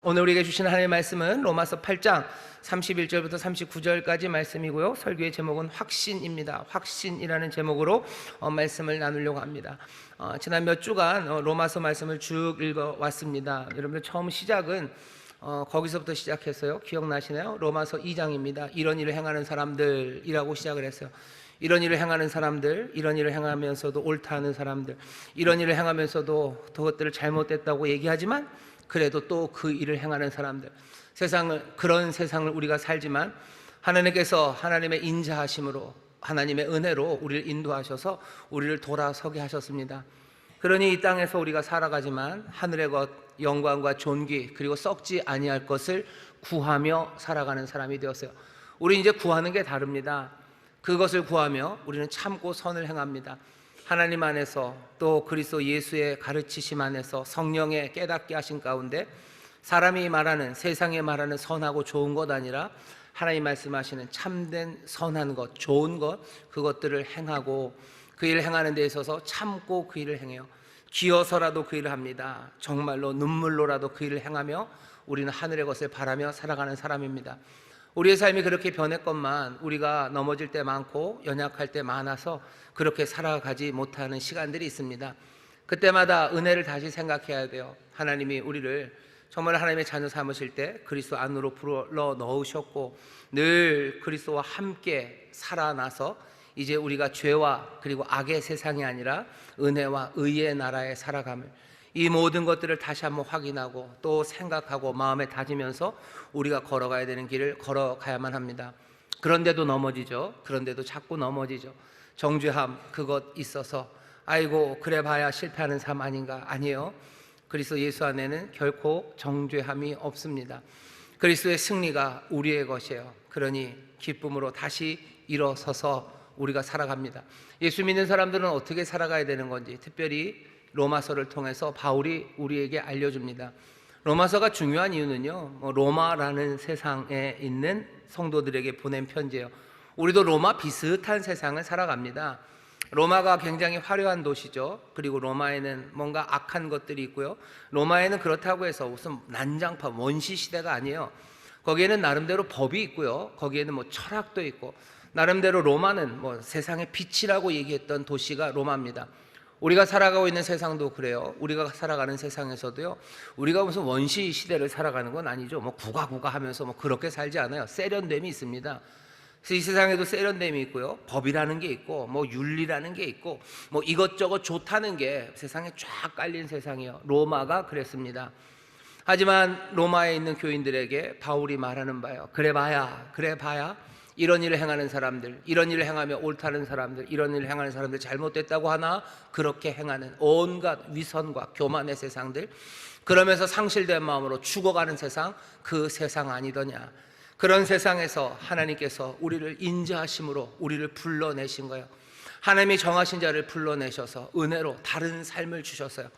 오늘 우리에게 주신 하나님의 말씀은 로마서 8장 31절부터 39절까지 말씀이고요. 설교의 제목은 확신입니다. 확신이라는 제목으로 말씀을 나누려고 합니다. 지난 몇 주간 로마서 말씀을 쭉 읽어왔습니다. 여러분들 처음 시작은 거기서부터 시작했어요. 기억나시나요? 로마서 2장입니다. 이런 일을 행하는 사람들이라고 시작을 했어요. 이런 일을 행하는 사람들, 이런 일을 행하면서도 옳다 하는 사람들, 이런 일을 행하면서도 그것들을 잘못됐다고 얘기하지만 그래도 또 그 일을 행하는 사람들, 그런 세상을 우리가 살지만 하나님께서 하나님의 인자하심으로, 하나님의 은혜로 우리를 인도하셔서 우리를 돌아서게 하셨습니다. 그러니 이 땅에서 우리가 살아가지만 하늘의 것, 영광과 존귀, 그리고 썩지 아니할 것을 구하며 살아가는 사람이 되었어요. 우리 이제 구하는 게 다릅니다. 그것을 구하며 우리는 참고 선을 행합니다. 하나님 안에서, 또 그리스도 예수의 가르치심 안에서, 성령의 깨닫게 하신 가운데 사람이 말하는, 세상에 말하는 선하고 좋은 것 아니라 하나님 말씀하시는 참된 선한 것, 좋은 것, 그것들을 행하고 그 일을 행하는 데 있어서 참고 그 일을 행해요. 기어서라도 그 일을 합니다. 정말로 눈물로라도 그 일을 행하며 우리는 하늘의 것을 바라며 살아가는 사람입니다. 우리의 삶이 그렇게 변했건만 우리가 넘어질 때 많고 연약할 때 많아서 그렇게 살아가지 못하는 시간들이 있습니다. 그때마다 은혜를 다시 생각해야 돼요. 하나님이 우리를 정말 하나님의 자녀 삼으실 때 그리스도 안으로 불러 넣으셨고 늘 그리스도와 함께 살아나서 이제 우리가 죄와 그리고 악의 세상이 아니라 은혜와 의의 나라에 살아감을, 이 모든 것들을 다시 한번 확인하고 또 생각하고 마음에 다지면서 우리가 걸어가야 되는 길을 걸어가야만 합니다. 그런데도 넘어지죠. 그런데도 자꾸 넘어지죠. 정죄함, 그것 있어서 아이고 그래 봐야 실패하는 삶 아닌가? 아니에요. 그리스도 예수 안에는 결코 정죄함이 없습니다. 그리스도의 승리가 우리의 것이에요. 그러니 기쁨으로 다시 일어서서 우리가 살아갑니다. 예수 믿는 사람들은 어떻게 살아가야 되는 건지 특별히 로마서를 통해서 바울이 우리에게 알려줍니다. 로마서가 중요한 이유는요, 로마라는 세상에 있는 성도들에게 보낸 편지예요. 우리도 로마 비슷한 세상을 살아갑니다. 로마가 굉장히 화려한 도시죠. 그리고 로마에는 뭔가 악한 것들이 있고요. 로마에는 그렇다고 해서 무슨 난장판, 원시 시대가 아니에요. 거기에는 나름대로 법이 있고요. 거기에는 철학도 있고, 나름대로 로마는 세상의 빛이라고 얘기했던 도시가 로마입니다. 우리가 살아가고 있는 세상도 그래요. 우리가 살아가는 세상에서도요, 우리가 무슨 원시 시대를 살아가는 건 아니죠. 구가구가 하면서 그렇게 살지 않아요. 세련됨이 있습니다. 그래서 이 세상에도 세련됨이 있고요, 법이라는 게 있고 윤리라는 게 있고 이것저것 좋다는 게 세상에 쫙 깔린 세상이에요. 로마가 그랬습니다. 하지만 로마에 있는 교인들에게 바울이 말하는 바예요. 그래 봐야 이런 일을 행하는 사람들, 이런 일을 행하며 옳다는 사람들, 이런 일을 행하는 사람들 잘못됐다고 하나 그렇게 행하는 온갖 위선과 교만의 세상들, 그러면서 상실된 마음으로 죽어가는 세상, 그 세상 아니더냐. 그런 세상에서 하나님께서 우리를 인자하심으로 우리를 불러내신 거예요. 하나님이 정하신 자를 불러내셔서 은혜로 다른 삶을 주셨어요.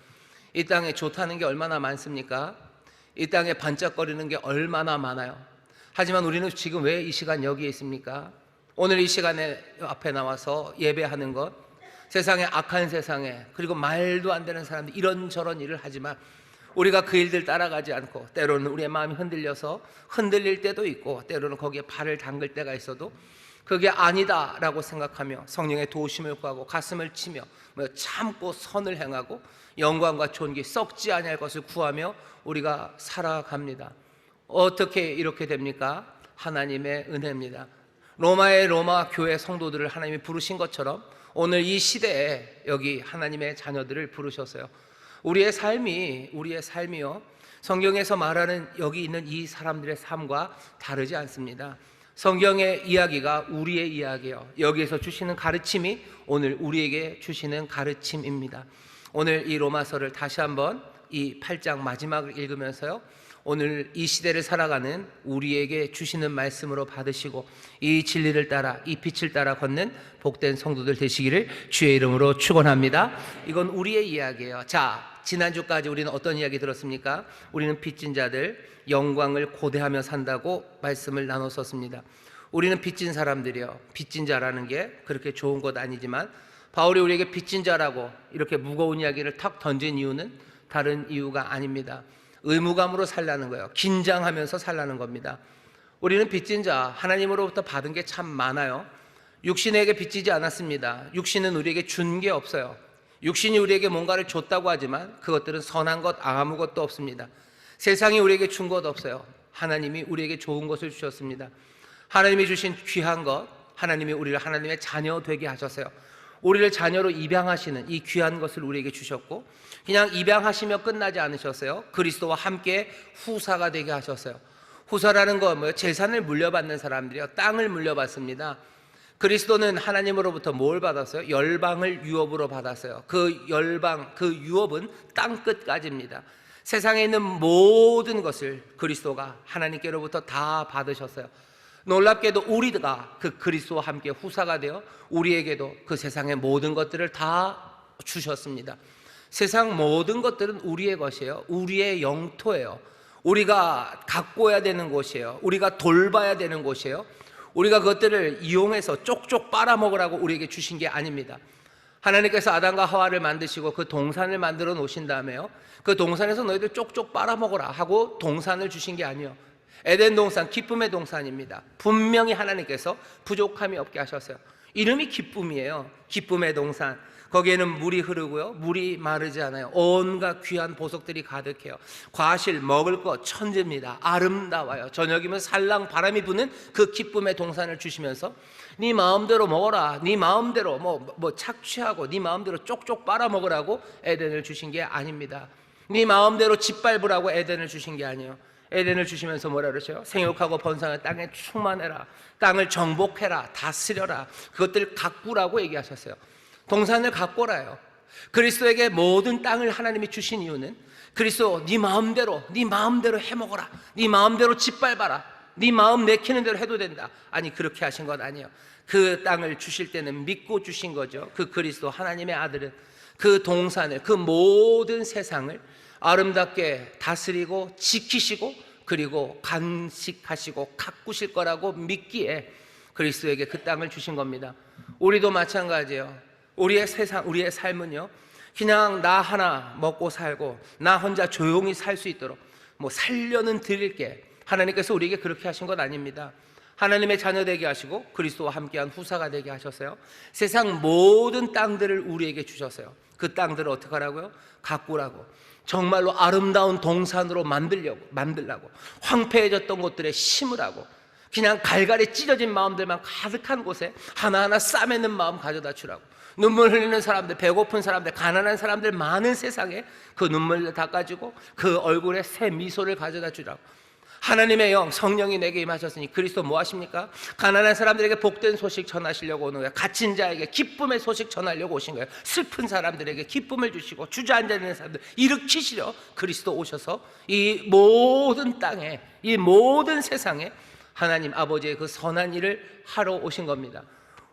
이 땅에 좋다는 게 얼마나 많습니까? 이 땅에 반짝거리는 게 얼마나 많아요. 하지만 우리는 지금 왜 이 시간 여기에 있습니까? 오늘 이 시간에 앞에 나와서 예배하는 것, 세상의 악한 세상에, 그리고 말도 안 되는 사람들 이런저런 일을 하지만 우리가 그 일들 따라가지 않고 때로는 우리의 마음이 흔들려서 흔들릴 때도 있고 때로는 거기에 발을 담글 때가 있어도 그게 아니다라고 생각하며 성령의 도우심을 구하고 가슴을 치며 참고 선을 행하고 영광과 존귀 썩지 아니할 것을 구하며 우리가 살아갑니다. 어떻게 이렇게 됩니까? 하나님의 은혜입니다. 로마의 로마 교회 성도들을 하나님이 부르신 것처럼 오늘 이 시대에 여기 하나님의 자녀들을 부르셨어요. 우리의 삶이요, 성경에서 말하는 여기 있는 이 사람들의 삶과 다르지 않습니다. 성경의 이야기가 우리의 이야기예요. 여기에서 주시는 가르침이 오늘 우리에게 주시는 가르침입니다. 오늘 이 로마서를 다시 한번 이 8장 마지막을 읽으면서요, 오늘 이 시대를 살아가는 우리에게 주시는 말씀으로 받으시고 이 진리를 따라, 이 빛을 따라 걷는 복된 성도들 되시기를 주의 이름으로 축원합니다. 이건 우리의 이야기예요. 자, 지난주까지 우리는 어떤 이야기 들었습니까? 우리는 빚진 자들, 영광을 고대하며 산다고 말씀을 나눴었습니다. 우리는 빚진 사람들이요, 빚진 자라는 게 그렇게 좋은 것 아니지만 바울이 우리에게 빚진 자라고 이렇게 무거운 이야기를 탁 던진 이유는 다른 이유가 아닙니다. 의무감으로 살라는 거예요. 긴장하면서 살라는 겁니다. 우리는 빚진 자, 하나님으로부터 받은 게 참 많아요. 육신에게 빚지지 않았습니다. 육신은 우리에게 준 게 없어요. 육신이 우리에게 뭔가를 줬다고 하지만 그것들은 선한 것 아무것도 없습니다. 세상이 우리에게 준 것 없어요. 하나님이 우리에게 좋은 것을 주셨습니다. 하나님이 주신 귀한 것, 하나님이 우리를 하나님의 자녀 되게 하셨어요. 우리를 자녀로 입양하시는 이 귀한 것을 우리에게 주셨고, 그냥 입양하시며 끝나지 않으셨어요. 그리스도와 함께 후사가 되게 하셨어요. 후사라는 건 뭐예요? 재산을 물려받는 사람들이요, 땅을 물려받습니다. 그리스도는 하나님으로부터 뭘 받았어요? 열방을 유업으로 받았어요. 그 열방, 그 유업은 땅 끝까지입니다. 세상에 있는 모든 것을 그리스도가 하나님께로부터 다 받으셨어요. 놀랍게도 우리가 그 그리스도와 함께 후사가 되어 우리에게도 그 세상의 모든 것들을 다 주셨습니다. 세상 모든 것들은 우리의 것이에요. 우리의 영토예요. 우리가 가꿔야 되는 곳이에요. 우리가 돌봐야 되는 곳이에요. 우리가 그것들을 이용해서 쪽쪽 빨아먹으라고 우리에게 주신 게 아닙니다. 하나님께서 아담과 하와를 만드시고 그 동산을 만들어 놓으신 다음에요, 그 동산에서 너희들 쪽쪽 빨아먹어라 하고 동산을 주신 게 아니에요. 에덴 동산, 기쁨의 동산입니다. 분명히 하나님께서 부족함이 없게 하셨어요. 이름이 기쁨이에요. 기쁨의 동산. 거기에는 물이 흐르고요, 물이 마르지 않아요. 온갖 귀한 보석들이 가득해요. 과실, 먹을 것 천지입니다. 아름다워요. 저녁이면 살랑 바람이 부는 그 기쁨의 동산을 주시면서 네 마음대로 먹어라, 네 마음대로 뭐 착취하고 네 마음대로 쪽쪽 빨아먹으라고 에덴을 주신 게 아닙니다. 네 마음대로 짓밟으라고 에덴을 주신 게 아니에요. 에덴을 주시면서 뭐라 그러죠? 생육하고 번성한 땅에 충만해라, 땅을 정복해라, 다스려라, 그것들 가꾸라고 얘기하셨어요. 동산을 가꿔라요. 그리스도에게 모든 땅을 하나님이 주신 이유는 그리스도 네 마음대로 해먹어라, 네 마음대로 짓밟아라, 네 마음 내키는 대로 해도 된다. 아니, 그렇게 하신 것 아니에요. 그 땅을 주실 때는 믿고 주신 거죠. 그 그리스도 하나님의 아들은 그 동산을, 그 모든 세상을 아름답게 다스리고 지키시고 그리고 간직하시고 가꾸실 거라고 믿기에 그리스도에게 그 땅을 주신 겁니다. 우리도 마찬가지예요. 우리의 세상, 우리의 삶은요, 그냥 나 하나 먹고 살고 나 혼자 조용히 살 수 있도록 뭐 살려는 드릴게, 하나님께서 우리에게 그렇게 하신 것 아닙니다. 하나님의 자녀 되게 하시고 그리스도와 함께한 후사가 되게 하셨어요. 세상 모든 땅들을 우리에게 주셨어요. 그 땅들을 어떻게 하라고요? 가꾸라고, 정말로 아름다운 동산으로 만들라고, 황폐해졌던 곳들에 심으라고, 그냥 갈갈이 찢어진 마음들만 가득한 곳에 하나하나 싸매는 마음 가져다 주라고, 눈물 흘리는 사람들, 배고픈 사람들, 가난한 사람들 많은 세상에 그 눈물을 닦아주고 그 얼굴에 새 미소를 가져다 주라고. 하나님의 영, 성령이 내게 임하셨으니 그리스도 뭐 하십니까? 가난한 사람들에게 복된 소식 전하시려고 오는 거예요. 갇힌 자에게 기쁨의 소식 전하려고 오신 거예요. 슬픈 사람들에게 기쁨을 주시고 주저앉아 있는 사람들 일으키시려 그리스도 오셔서 이 모든 땅에, 이 모든 세상에 하나님 아버지의 그 선한 일을 하러 오신 겁니다.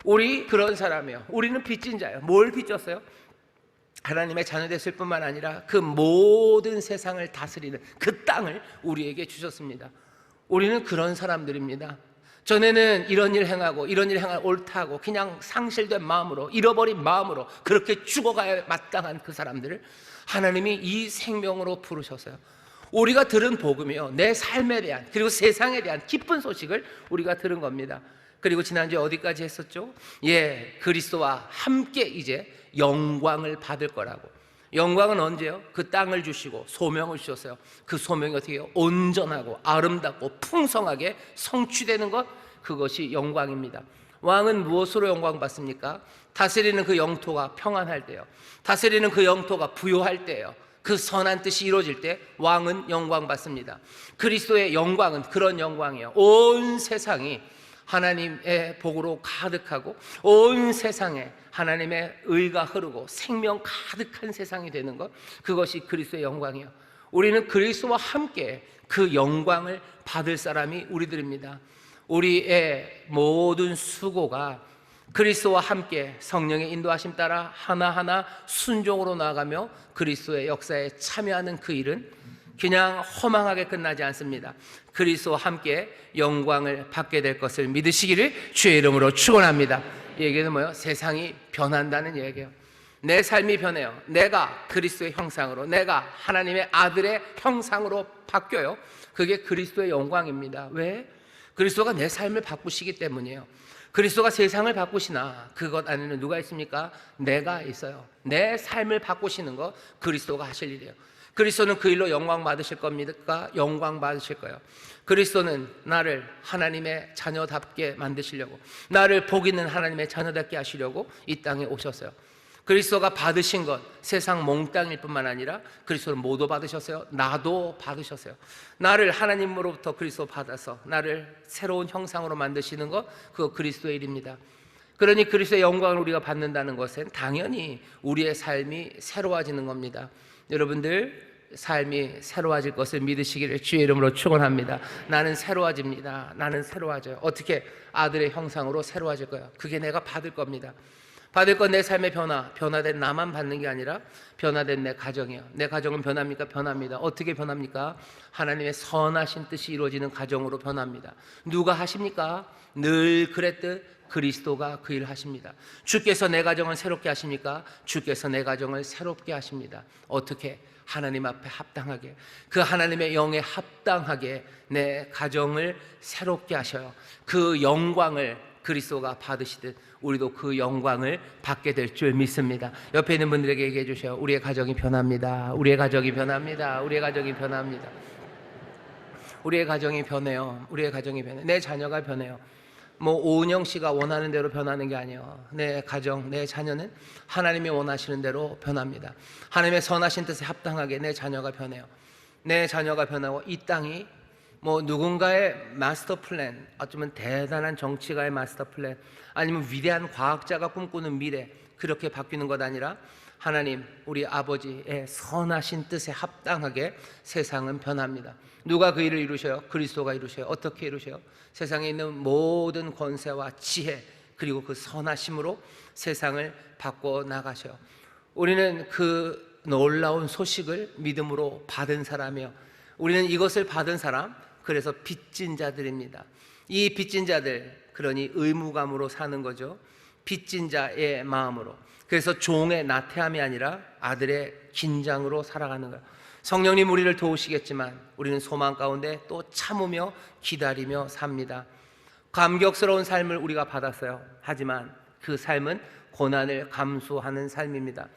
우리 그런 사람이에요. 우리는 빚진 자예요. 뭘 빚졌어요? 하나님의 자녀 됐을 뿐만 아니라 그 모든 세상을 다스리는 그 땅을 우리에게 주셨습니다. 우리는 그런 사람들입니다. 전에는 이런 일 행하고 이런 일 행할 옳다고 그냥 상실된 마음으로, 잃어버린 마음으로 그렇게 죽어가야 마땅한 그 사람들을 하나님이 이 생명으로 부르셨어요. 우리가 들은 복음이요, 내 삶에 대한 그리고 세상에 대한 기쁜 소식을 우리가 들은 겁니다. 그리고 지난주에 어디까지 했었죠? 그리스도와 함께 이제 영광을 받을 거라고. 영광은 언제요? 그 땅을 주시고 소명을 주셨어요. 그 소명이 어떻게 해요? 온전하고 아름답고 풍성하게 성취되는 것, 그것이 영광입니다. 왕은 무엇으로 영광 받습니까? 다스리는 그 영토가 평안할 때요, 다스리는 그 영토가 부요할 때요, 그 선한 뜻이 이루어질 때 왕은 영광 받습니다. 그리스도의 영광은 그런 영광이에요. 온 세상이 하나님의 복으로 가득하고 온 세상에 하나님의 의가 흐르고 생명 가득한 세상이 되는 것, 그것이 그리스도의 영광이에요. 우리는 그리스도와 함께 그 영광을 받을 사람이 우리들입니다. 우리의 모든 수고가 그리스도와 함께 성령의 인도하심 따라 하나하나 순종으로 나아가며 그리스도의 역사에 참여하는 그 일은 그냥 허망하게 끝나지 않습니다. 그리스도와 함께 영광을 받게 될 것을 믿으시기를 주의 이름으로 축원합니다. 이 얘기는 뭐예요? 세상이 변한다는 얘기예요. 내 삶이 변해요. 내가 그리스도의 형상으로, 내가 하나님의 아들의 형상으로 바뀌어요. 그게 그리스도의 영광입니다. 왜? 그리스도가 내 삶을 바꾸시기 때문이에요. 그리스도가 세상을 바꾸시나 그것 안에는 누가 있습니까? 내가 있어요. 내 삶을 바꾸시는 거 그리스도가 하실 일이에요. 그리스도는 그 일로 영광 받으실 겁니까? 영광 받으실 거예요. 그리스도는 나를 하나님의 자녀답게 만드시려고, 나를 복 있는 하나님의 자녀답게 하시려고 이 땅에 오셨어요. 그리스도가 받으신 것 세상 몽땅일 뿐만 아니라 그리스도는 모두 받으셨어요. 나도 받으셨어요. 나를 하나님으로부터 그리스도 받아서 나를 새로운 형상으로 만드시는 것, 그거 그리스도의 일입니다. 그러니 그리스도의 영광을 우리가 받는다는 것은 당연히 우리의 삶이 새로워지는 겁니다. 여러분들 삶이 새로워질 것을 믿으시기를 주의 이름으로 축원합니다. 나는 새로워집니다. 나는 새로워져요. 어떻게? 아들의 형상으로 새로워질 거예요. 그게 내가 받을 겁니다. 받을 건 내 삶의 변화된 나만 받는 게 아니라 변화된 내 가정이에요. 내 가정은 변합니까? 변합니다. 어떻게 변합니까? 하나님의 선하신 뜻이 이루어지는 가정으로 변합니다. 누가 하십니까? 늘 그랬듯 그리스도가 그 일을 하십니다. 주께서 내 가정을 새롭게 하십니까? 주께서 내 가정을 새롭게 하십니다. 어떻게? 하나님 앞에 합당하게, 그 하나님의 영에 합당하게 내 가정을 새롭게 하셔요. 그 영광을 그리스도가 받으시듯 우리도 그 영광을 받게 될 줄 믿습니다. 옆에 있는 분들에게 얘기해 주세요. 우리의 가정이 변합니다. 우리의 가정이 변합니다. 우리의 가정이 변합니다. 우리의 가정이 변해요. 우리의 가정이 변해요. 내 자녀가 변해요. 뭐 오은영 씨가 원하는 대로 변하는 게 아니에요. 내 가정, 내 자녀는 하나님이 원하시는 대로 변합니다. 하나님의 선하신 뜻에 합당하게 내 자녀가 변해요. 내 자녀가 변하고 이 땅이 뭐 누군가의 마스터 플랜, 어쩌면 대단한 정치가의 마스터 플랜, 아니면 위대한 과학자가 꿈꾸는 미래, 그렇게 바뀌는 것 아니라 하나님 우리 아버지의 선하신 뜻에 합당하게 세상은 변합니다. 누가 그 일을 이루셔요? 그리스도가 이루셔요. 어떻게 이루셔요? 세상에 있는 모든 권세와 지혜 그리고 그 선하심으로 세상을 바꿔 나가셔요. 우리는 그 놀라운 소식을 믿음으로 받은 사람이요, 우리는 이것을 받은 사람, 그래서 빚진 자들입니다. 이 빚진 자들, 그러니 의무감으로 사는 거죠. 빚진 자의 마음으로. 그래서 종의 나태함이 아니라 아들의 긴장으로 살아가는 거예요. 성령님 우리를 도우시겠지만 우리는 소망 가운데 또 참으며 기다리며 삽니다. 감격스러운 삶을 우리가 받았어요. 하지만 그 삶은 고난을 감수하는 삶입니다.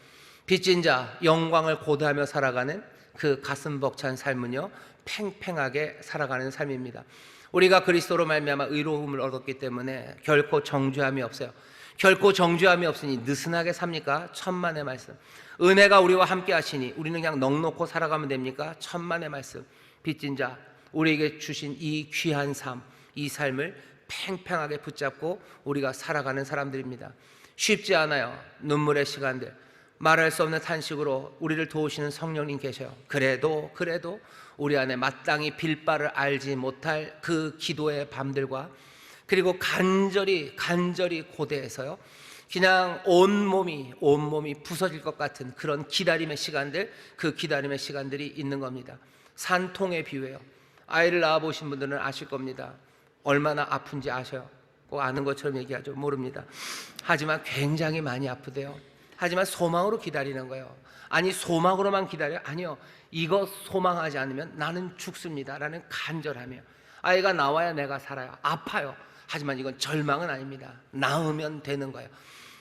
빚진 자, 영광을 고대하며 살아가는 그 가슴 벅찬 삶은요, 팽팽하게 살아가는 삶입니다. 우리가 그리스도로 말미암아 의로움을 얻었기 때문에 결코 정죄함이 없어요. 결코 정죄함이 없으니 느슨하게 삽니까? 천만의 말씀. 은혜가 우리와 함께 하시니 우리는 그냥 넉넉고 살아가면 됩니까? 천만의 말씀. 빚진 자, 우리에게 주신 이 귀한 삶, 이 삶을 팽팽하게 붙잡고 우리가 살아가는 사람들입니다. 쉽지 않아요. 눈물의 시간들, 말할 수 없는 탄식으로 우리를 도우시는 성령님 계셔요. 그래도 우리 안에 마땅히 빌 바를 알지 못할 그 기도의 밤들과, 그리고 간절히 고대해서요, 그냥 온몸이 부서질 것 같은 그런 기다림의 시간들, 그 기다림의 시간들이 있는 겁니다. 산통의 비유예요. 아이를 낳아보신 분들은 아실 겁니다. 얼마나 아픈지 아셔요. 꼭 아는 것처럼 얘기하죠. 모릅니다. 하지만 굉장히 많이 아프대요. 하지만 소망으로 기다리는 거예요. 아니 소망으로만 기다려요? 아니요. 이거 소망하지 않으면 나는 죽습니다 라는 간절함이에요. 아이가 나와야 내가 살아요. 아파요. 하지만 이건 절망은 아닙니다. 나으면 되는 거예요.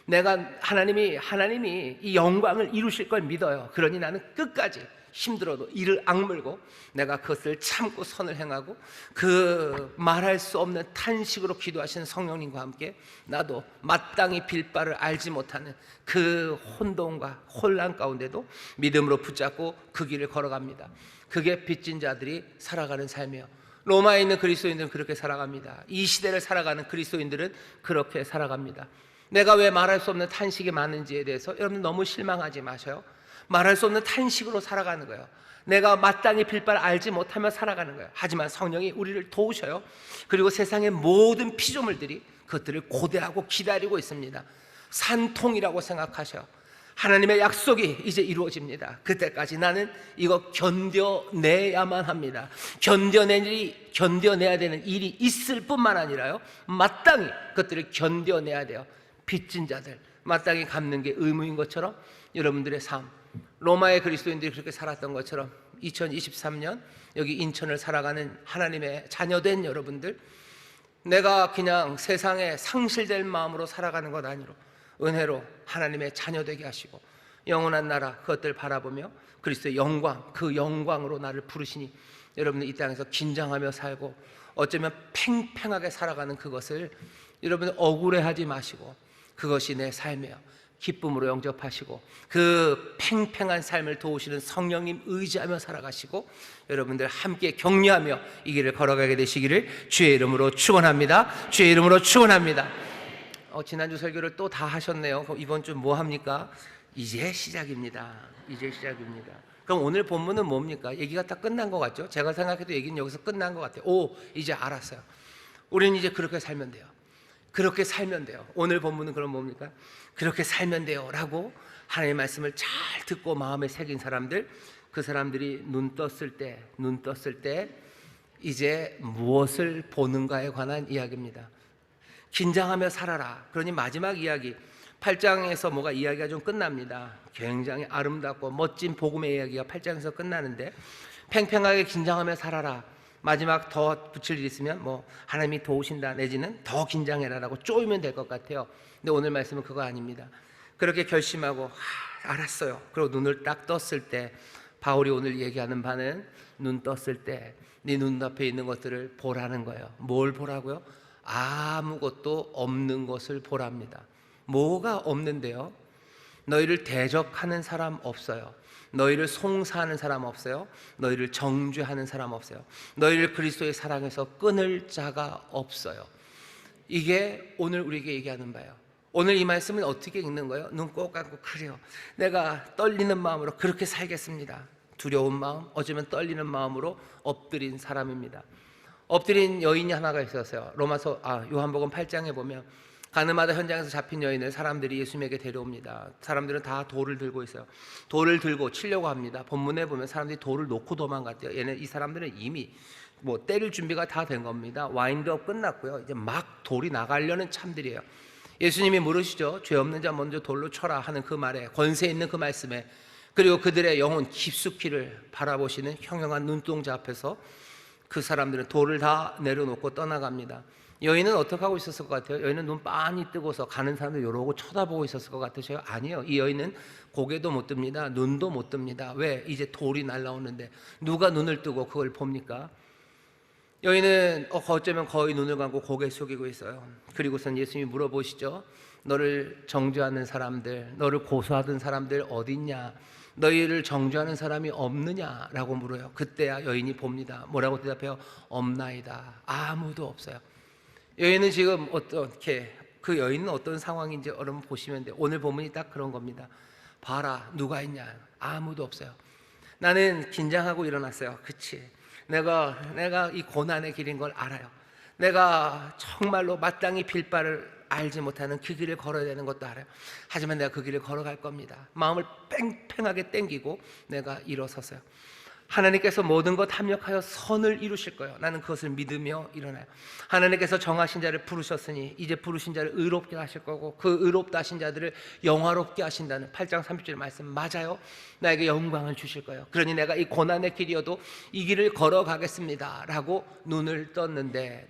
내가 하나님이 이 영광을 이루실 걸 믿어요. 그러니 나는 끝까지 힘들어도 이를 악물고 내가 그것을 참고 선을 행하고 그 말할 수 없는 탄식으로 기도하시는 성령님과 함께 나도 마땅히 빌 바를 알지 못하는 그 혼돈과 혼란 가운데도 믿음으로 붙잡고 그 길을 걸어갑니다. 그게 빚진 자들이 살아가는 삶이에요. 로마에 있는 그리스도인들은 그렇게 살아갑니다. 이 시대를 살아가는 그리스도인들은 그렇게 살아갑니다. 내가 왜 말할 수 없는 탄식이 많은지에 대해서 여러분 너무 실망하지 마셔요. 말할 수 없는 탄식으로 살아가는 거예요. 내가 마땅히 빌 바를 알지 못하며 살아가는 거예요. 하지만 성령이 우리를 도우셔요. 그리고 세상의 모든 피조물들이 그것들을 고대하고 기다리고 있습니다. 산통이라고 생각하셔요. 하나님의 약속이 이제 이루어집니다. 그때까지 나는 이거 견뎌내야만 합니다. 견뎌내야 되는 일이 있을 뿐만 아니라요, 마땅히 그것들을 견뎌내야 돼요. 빚진 자들, 마땅히 갚는 게 의무인 것처럼 여러분들의 삶, 로마의 그리스도인들이 그렇게 살았던 것처럼 2023년 여기 인천을 살아가는 하나님의 자녀된 여러분들, 내가 그냥 세상에 상실될 마음으로 살아가는 것 아니로 은혜로 하나님의 자녀 되게 하시고 영원한 나라 그것들 바라보며 그리스도의 영광, 그 영광으로 나를 부르시니 여러분들 이 땅에서 긴장하며 살고 어쩌면 팽팽하게 살아가는 그것을 여러분 억울해하지 마시고 그것이 내 삶이에요. 기쁨으로 영접하시고 그 팽팽한 삶을 도우시는 성령님 의지하며 살아가시고 여러분들 함께 격려하며 이 길을 걸어가게 되시기를 주의 이름으로 축원합니다. 주의 이름으로 축원합니다. 지난주 설교를 또 다 하셨네요. 그럼 이번 주 뭐 합니까? 이제 시작입니다. 이제 시작입니다. 그럼 오늘 본문은 뭡니까? 얘기가 다 끝난 것 같죠? 제가 생각해도 얘기는 여기서 끝난 것 같아요. 이제 알았어요. 우리는 이제 그렇게 살면 돼요. 그렇게 살면 돼요. 오늘 본문은 그럼 뭡니까? 그렇게 살면 돼요 라고 하나님의 말씀을 잘 듣고 마음에 새긴 사람들, 그 사람들이 눈 떴을 때 이제 무엇을 보는가에 관한 이야기입니다. 긴장하며 살아라. 그러니 마지막 이야기 8장에서 뭐가 이야기가 좀 끝납니다. 굉장히 아름답고 멋진 복음의 이야기가 8장에서 끝나는데 팽팽하게 긴장하며 살아라. 마지막 더 붙일 일 있으면 뭐 하나님이 도우신다 내지는 더 긴장해라라고 쪼이면 될 것 같아요. 근데 오늘 말씀은 그거 아닙니다. 그렇게 결심하고 알았어요. 그리고 눈을 딱 떴을 때 바울이 오늘 얘기하는 바는 눈 떴을 때 네 눈앞에 있는 것들을 보라는 거예요. 뭘 보라고요? 아무것도 없는 것을 보랍니다. 뭐가 없는데요? 너희를 대적하는 사람 없어요. 너희를 송사하는 사람 없어요. 너희를 정죄하는 사람 없어요. 너희를 그리스도의 사랑에서 끊을 자가 없어요. 이게 오늘 우리에게 얘기하는 바예요. 오늘 이 말씀은 어떻게 읽는 거예요? 눈 꼭 감고 그래요. 내가 떨리는 마음으로 그렇게 살겠습니다. 두려운 마음, 어쩌면 떨리는 마음으로 엎드린 사람입니다. 엎드린 여인이 하나가 있었어요. 요한복음 8장에 보면 가늠하다 현장에서 잡힌 여인을 사람들이 예수님에게 데려옵니다. 사람들은 다 돌을 들고 있어요. 돌을 들고 치려고 합니다. 본문에 보면 사람들이 돌을 놓고 도망갔대요. 이 사람들은 이미 뭐 때릴 준비가 다 된 겁니다. 와인도 끝났고요. 이제 막 돌이 나가려는 참들이에요. 예수님이 물으시죠. 죄 없는 자 먼저 돌로 쳐라 하는 그 말에, 권세 있는 그 말씀에, 그리고 그들의 영혼 깊숙이를 바라보시는 형형한 눈동자 앞에서 그 사람들은 돌을 다 내려놓고 떠나갑니다. 여인은 어떻게 하고 있었을 것 같아요? 여인은 눈 빤히 뜨고서 가는 사람들 이러고 쳐다보고 있었을 것 같으세요? 아니에요. 이 여인은 고개도 못 듭니다. 눈도 못 듭니다. 왜? 이제 돌이 날라오는데 누가 눈을 뜨고 그걸 봅니까? 여인은 어쩌면 거의 눈을 감고 고개 숙이고 있어요. 그리고선 예수님이 물어보시죠. 너를 정죄하는 사람들, 너를 고소하던 사람들 어디 있냐? 너희를 정죄하는 사람이 없느냐라고 물어요. 그때야 여인이 봅니다. 뭐라고 대답해요? 없나이다. 아무도 없어요. 여인은 지금 그 여인은 어떤 상황인지 여러분 보시면 돼요. 오늘 본문이 딱 그런 겁니다. 봐라, 누가 있냐? 아무도 없어요. 나는 긴장하고 일어났어요. 그치? 내가 이 고난의 길인 걸 알아요. 내가 정말로 마땅히 빌 바를 알지 못하는 그 길을 걸어야 되는 것도 알아요. 하지만 내가 그 길을 걸어갈 겁니다. 마음을 팽팽하게 땡기고 내가 일어섰어요. 하나님께서 모든 것 합력하여 선을 이루실 거예요. 나는 그것을 믿으며 일어나요. 하나님께서 정하신 자를 부르셨으니 이제 부르신 자를 의롭게 하실 거고 그 의롭다 하신 자들을 영화롭게 하신다는 8장 30절 말씀 맞아요. 나에게 영광을 주실 거예요. 그러니 내가 이 고난의 길이어도 이 길을 걸어가겠습니다 라고 눈을 떴는데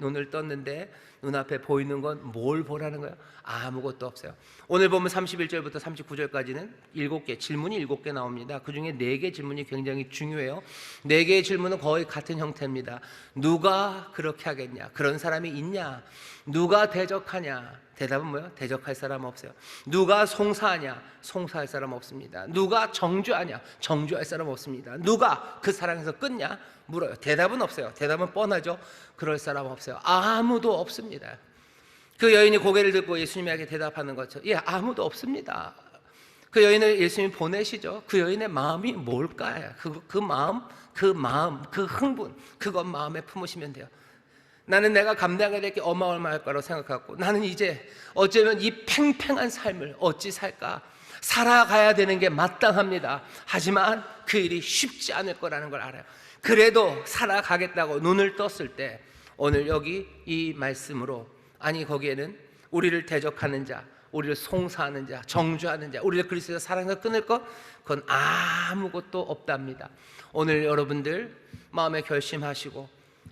눈앞에 보이는 건 뭘 보라는 거예요? 아무것도 없어요. 오늘 보면 31절부터 39절까지는 7개 질문이 7개 나옵니다. 그 중에 4개 질문이 굉장히 중요해요. 4개의 질문은 거의 같은 형태입니다. 누가 그렇게 하겠냐? 그런 사람이 있냐? 누가 대적하냐? 대답은 뭐예요? 대적할 사람 없어요. 누가 송사하냐? 송사할 사람 없습니다. 누가 정죄하냐? 정죄할 사람 없습니다. 누가 그 사랑에서 끊냐? 물어요. 대답은 없어요. 대답은 뻔하죠. 그럴 사람 없어요. 아무도 없습니다. 그 여인이 고개를 들고 예수님에게 대답하는 것처럼 아무도 없습니다. 그 여인을 예수님이 보내시죠. 그 여인의 마음이 뭘까요? 그 마음, 그 흥분, 그것 마음에 품으시면 돼요. 나는 내가 감당해야 될 게 어마어마할 거라고 생각하고 나는 이제 어쩌면 이 팽팽한 삶을 어찌 살까? 살아가야 되는 게 마땅합니다. 하지만 그 일이 쉽지 않을 거라는 걸 알아요. 그래도 살아가겠다고 눈을 떴을 때 오늘 여기 이 말씀으로 거기에는 우리를 대적하는 자, 우리를 송사하는 자, 정죄하는 자, 우리를 그리스도의 사랑에서 끊을 것, 그건 아무것도 없답니다. 오늘 여러분들 마음에 결심하시고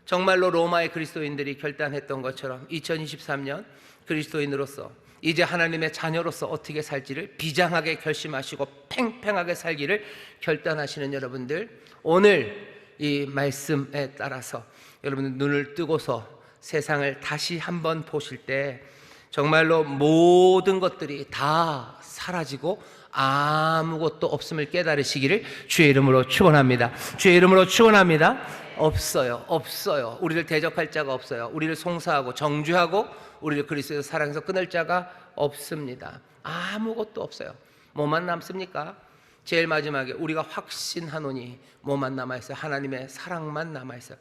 정말로 로마의 그리스도인들이 결단했던 것처럼 2023년 그리스도인으로서 이제 하나님의 자녀로서 어떻게 살지를 비장하게 결심하시고 팽팽하게 살기를 결단하시는 여러분들, 오늘 이 말씀에 따라서 여러분들 눈을 뜨고서 세상을 다시 한번 보실 때 정말로 모든 것들이 다 사라지고 아무것도 없음을 깨달으시기를 주의 이름으로 축원합니다. 주의 이름으로 축원합니다. 없어요. 우리를 대적할 자가 없어요. 우리를 송사하고 정죄하고 우리를 그리스도의 사랑에서 끊을 자가 없습니다. 아무것도 없어요. 뭐만 남습니까? 제일 마지막에 우리가 확신하노니 뭐만 남아있어요? 하나님의 사랑만 남아있어요.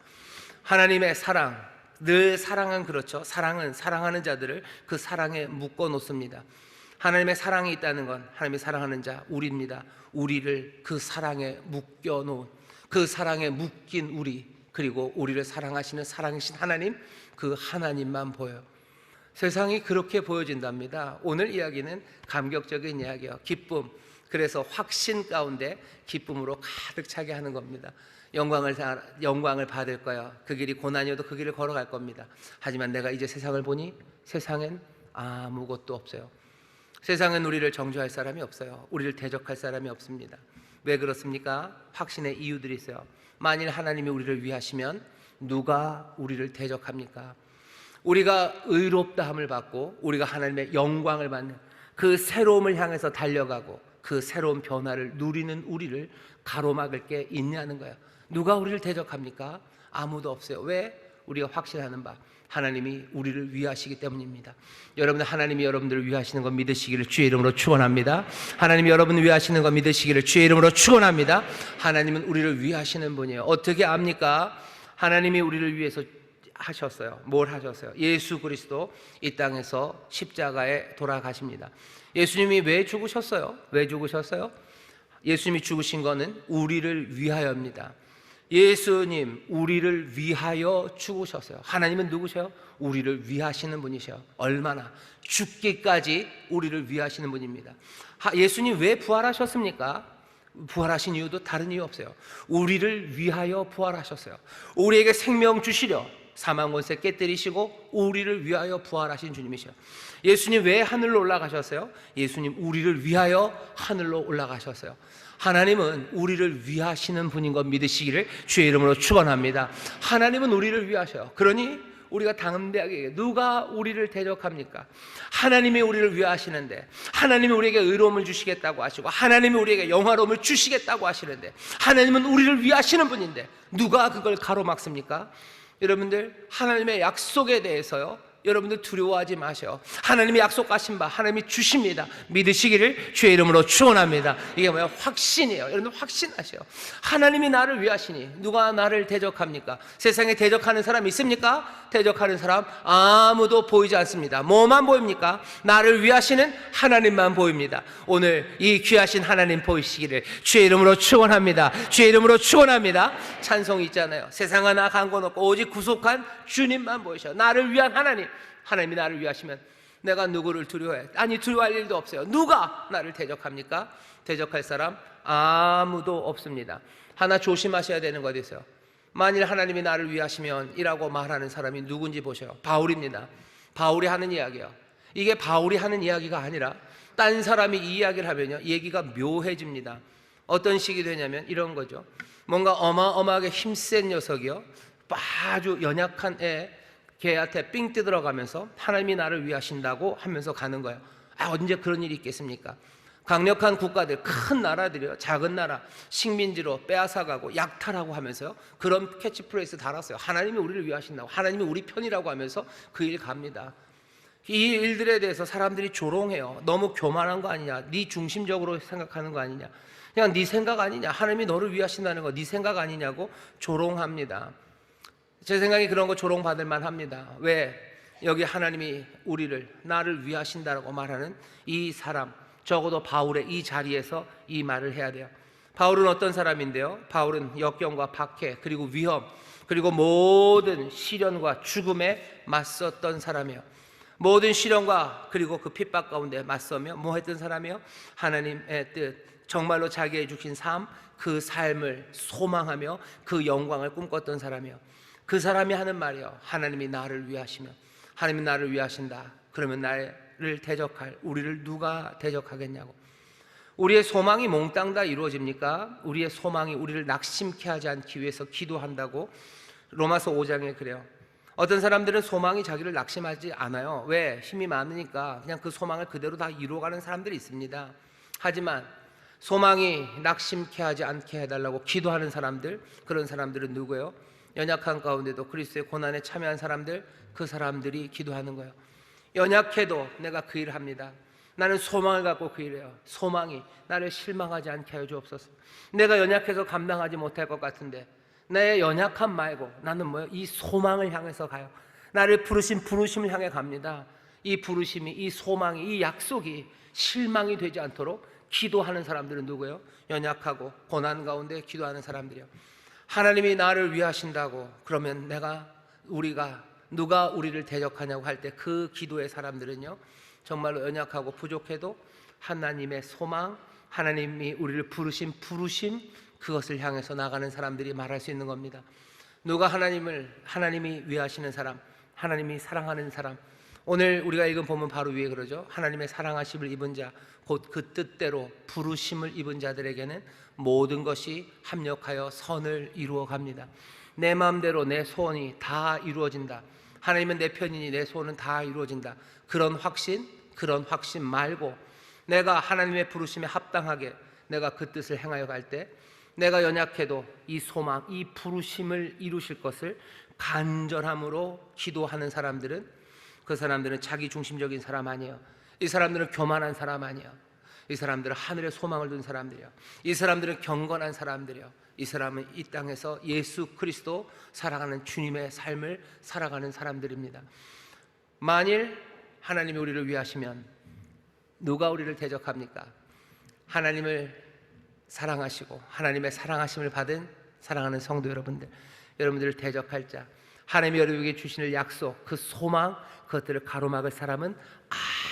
하나님의 사랑, 늘 사랑은 그렇죠. 사랑은 사랑하는 자들을 그 사랑에 묶어 놓습니다. 하나님의 사랑이 있다는 건 하나님이 사랑하는 자 우리입니다. 우리를 그 사랑에 묶여 놓은, 그 사랑에 묶인 우리, 그리고 우리를 사랑하시는 사랑이신 하나님, 그 하나님만 보여요. 세상이 그렇게 보여진답니다. 오늘 이야기는 감격적인 이야기예요. 기쁨. 그래서 확신 가운데 기쁨으로 가득 차게 하는 겁니다. 영광을 받을 거야. 그 길이 고난이어도 그 길을 걸어갈 겁니다. 하지만 내가 이제 세상을 보니 세상엔 아무것도 없어요. 세상은 우리를 정죄할 사람이 없어요. 우리를 대적할 사람이 없습니다. 왜 그렇습니까? 확신의 이유들이 있어요. 만일 하나님이 우리를 위하시면 누가 우리를 대적합니까? 우리가 의롭다함을 받고 우리가 하나님의 영광을 받는 그 새로움을 향해서 달려가고 그 새로운 변화를 누리는 우리를 가로막을 게 있냐는 거예요. 누가 우리를 대적합니까? 아무도 없어요. 왜? 우리가 확신하는 바 하나님이 우리를 위하시기 때문입니다. 여러분, 하나님이 여러분들을 위하시는 거 믿으시기를 주의 이름으로 축원합니다. 하나님이 여러분을 위하시는 거 믿으시기를 주의 이름으로 축원합니다. 하나님은 우리를 위하시는 분이에요. 어떻게 압니까? 하나님이 우리를 위해서 하셨어요. 뭘 하셨어요? 예수 그리스도 이 땅에서 십자가에 돌아가십니다. 예수님이 왜 죽으셨어요? 왜 죽으셨어요? 예수님이 죽으신 거는 우리를 위하여입니다. 예수님 우리를 위하여 죽으셨어요. 하나님은 누구셔요? 우리를 위하시는 분이셔요. 얼마나? 죽기까지 우리를 위하시는 분입니다. 예수님 왜 부활하셨습니까? 부활하신 이유도 다른 이유 없어요. 우리를 위하여 부활하셨어요. 우리에게 생명 주시려 사망 권세 깨뜨리시고 우리를 위하여 부활하신 주님이셔요. 예수님 왜 하늘로 올라가셨어요? 예수님 우리를 위하여 하늘로 올라가셨어요. 하나님은 우리를 위하시는 분인 것 믿으시기를 주의 이름으로 축원합니다. 하나님은 우리를 위하셔요. 그러니 우리가 당대하게 누가 우리를 대적합니까? 하나님이 우리를 위하시는데, 하나님이 우리에게 의로움을 주시겠다고 하시고 하나님이 우리에게 영화로움을 주시겠다고 하시는데, 하나님은 우리를 위하시는 분인데 누가 그걸 가로막습니까? 여러분들, 하나님의 약속에 대해서요, 여러분들 두려워하지 마세요. 하나님이 약속하신 바 하나님이 주십니다. 믿으시기를 주의 이름으로 축원합니다. 이게 뭐야? 확신이에요. 여러분들 확신하세요. 하나님이 나를 위하시니 누가 나를 대적합니까? 세상에 대적하는 사람 있습니까? 대적하는 사람 아무도 보이지 않습니다. 뭐만 보입니까? 나를 위하시는 하나님만 보입니다. 오늘 이 귀하신 하나님 보이시기를 주의 이름으로 축원합니다. 주의 이름으로 축원합니다. 찬송이 있잖아요. 세상 하나 간건 없고 오직 구속한 주님만 보이셔. 나를 위한 하나님. 하나님이 나를 위하시면 내가 누구를 두려워해? 아니, 두려워할 일도 없어요. 누가 나를 대적합니까? 대적할 사람 아무도 없습니다. 하나 조심하셔야 되는 것이 있어요. 만일 하나님이 나를 위하시면 이라고 말하는 사람이 누군지 보셔요. 바울입니다. 바울이 하는 이야기예요. 이게 바울이 하는 이야기가 아니라 딴 사람이 이 이야기를 하면요, 얘기가 묘해집니다. 어떤 식이 되냐면 이런 거죠. 뭔가 어마어마하게 힘센 녀석이요, 아주 연약한 걔한테 삥 뜯어가면서 하나님이 나를 위하신다고 하면서 가는 거예요. 언제 그런 일이 있겠습니까? 강력한 국가들, 큰 나라들이요, 작은 나라 식민지로 빼앗아가고 약탈하고 하면서요, 그런 캐치프레이즈 달았어요. 하나님이 우리를 위하신다고, 하나님이 우리 편이라고 하면서 그 일 갑니다. 이 일들에 대해서 사람들이 조롱해요. 너무 교만한 거 아니냐, 네 중심적으로 생각하는 거 아니냐, 그냥 네 생각 아니냐, 하나님이 너를 위하신다는 거 네 생각 아니냐고 조롱합니다. 제 생각에 그런 거 조롱받을 만합니다. 왜? 여기 하나님이 나를 위하신다라고 말하는 이 사람, 적어도 바울의 이 자리에서 이 말을 해야 돼요. 바울은 어떤 사람인데요? 바울은 역경과 박해, 그리고 위험, 그리고 모든 시련과 죽음에 맞섰던 사람이에요. 모든 시련과 그리고 그 핍박 가운데 맞서며 뭐 했던 사람이요? 하나님의 뜻, 정말로 자기의 주신 삶, 그 삶을 소망하며 그 영광을 꿈꿨던 사람이요. 그 사람이 하는 말이요, 하나님이 나를 위하시면, 하나님이 나를 위하신다, 그러면 나를 대적할 우리를 누가 대적하겠냐고. 우리의 소망이 몽땅 다 이루어집니까? 우리의 소망이 우리를 낙심케 하지 않기 위해서 기도한다고 로마서 5장에 그래요. 어떤 사람들은 소망이 자기를 낙심하지 않아요. 왜? 힘이 많으니까 그냥 그 소망을 그대로 다 이루어가는 사람들이 있습니다. 하지만 소망이 낙심케 하지 않게 해달라고 기도하는 사람들, 그런 사람들은 누구예요? 연약한 가운데도 그리스도의 고난에 참여한 사람들, 그 사람들이 기도하는 거예요. 연약해도 내가 그 일을 합니다. 나는 소망을 갖고 그 일을 해요. 소망이 나를 실망하지 않게 하여 주옵소서. 내가 연약해서 감당하지 못할 것 같은데 내 연약함 말고 나는 뭐예요? 이 소망을 향해서 가요. 나를 부르신 부르심을 향해 갑니다. 이 부르심이, 이 소망이, 이 약속이 실망이 되지 않도록 기도하는 사람들은 누구예요? 연약하고 고난 가운데 기도하는 사람들이요. 하나님이 나를 위하신다고 그러면 우리가 누가 우리를 대적하냐고 할 때 그 기도의 사람들은요, 정말로 연약하고 부족해도 하나님의 소망, 하나님이 우리를 부르신 부르심, 그것을 향해서 나가는 사람들이 말할 수 있는 겁니다. 누가 하나님이 위하시는 사람, 하나님이 사랑하는 사람, 오늘 우리가 읽은 본문 바로 위에 그러죠. 하나님의 사랑하심을 입은 자, 곧 그 뜻대로 부르심을 입은 자들에게는 모든 것이 합력하여 선을 이루어 갑니다. 내 마음대로 내 소원이 다 이루어진다, 하나님은 내 편이니 내 소원은 다 이루어진다, 그런 확신 말고 내가 하나님의 부르심에 합당하게 내가 그 뜻을 행하여 갈 때 내가 연약해도 이 소망, 이 부르심을 이루실 것을 간절함으로 기도하는 사람들은, 그 사람들은 자기 중심적인 사람 아니에요. 이 사람들은 교만한 사람 아니에요. 이 사람들은 하늘에 소망을 둔 사람들이에요. 이 사람들은 경건한 사람들이에요. 이 사람은 이 땅에서 예수 그리스도 사랑하는 주님의 삶을 살아가는 사람들입니다. 만일 하나님이 우리를 위하시면 누가 우리를 대적합니까? 하나님을 사랑하시고 하나님의 사랑하심을 받은 사랑하는 성도 여러분들을 대적할 자, 하나님이 여러분에게 주시는 약속, 그 소망, 그것들을 가로막을 사람은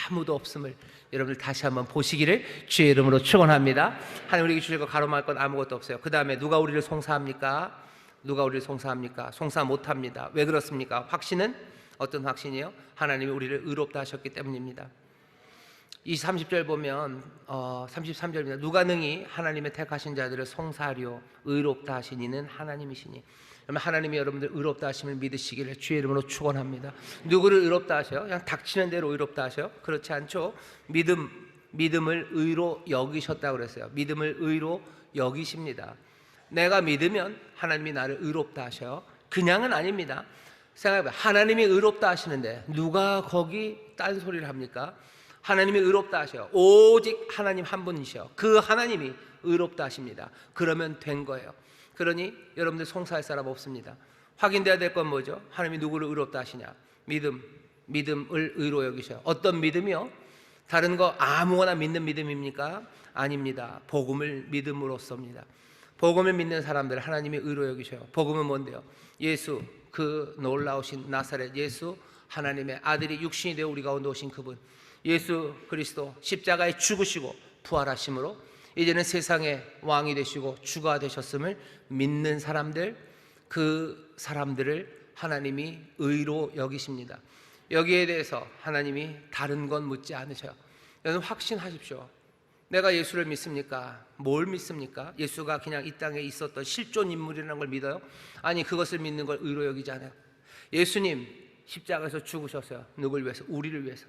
아무도 없음을 여러분들 다시 한번 보시기를 주의 이름으로 축원합니다. 하나님 우리에게 주실 것 가로막을 건 아무것도 없어요. 그 다음에 누가 우리를 송사합니까? 누가 우리를 송사합니까? 송사 못합니다. 왜 그렇습니까? 확신은 어떤 확신이에요? 하나님이 우리를 의롭다 하셨기 때문입니다. 이 30절 보면 33절입니다. 누가 능히 하나님의 택하신 자들을 송사하리요 의롭다 하신 이는 하나님이시니. 그러면 하나님이 여러분들 의롭다 하심을 믿으시기를 주의 이름으로 축원합니다. 누구를 의롭다 하셔요? 그냥 닥치는 대로 의롭다 하셔요? 그렇지 않죠. 믿음을 의로 여기셨다고 그랬어요. 믿음을 의로 여기십니다. 내가 믿으면 하나님이 나를 의롭다 하셔요. 그냥은 아닙니다. 생각해봐요. 하나님이 의롭다 하시는데 누가 거기 딴소리를 합니까? 하나님이 의롭다 하셔요. 오직 하나님 한 분이셔. 그 하나님이 의롭다 하십니다. 그러면 된 거예요. 그러니 여러분들 송사할 사람 없습니다. 확인돼야 될 건 뭐죠? 하나님이 누구를 의롭다 하시냐? 믿음을 의로 여기셔요. 어떤 믿음이요? 다른 거 아무거나 믿는 믿음입니까? 아닙니다. 복음을 믿음으로써입니다. 복음을 믿는 사람들 하나님이 의로 여기셔요. 복음은 뭔데요? 예수, 그 놀라우신 나사렛 예수, 하나님의 아들이 육신이 되어 우리 가운데 오신 그분, 예수 그리스도 십자가에 죽으시고 부활하심으로 이제는 세상의 왕이 되시고 주가 되셨음을 믿는 사람들, 그 사람들을 하나님이 의로 여기십니다. 여기에 대해서 하나님이 다른 건 묻지 않으셔요. 여러분 확신하십시오. 내가 예수를 믿습니까? 뭘 믿습니까? 예수가 그냥 이 땅에 있었던 실존 인물이라는 걸 믿어요? 아니, 그것을 믿는 걸 의로 여기지 않아요. 예수님 십자가에서 죽으셨어요. 누굴 위해서? 우리를 위해서.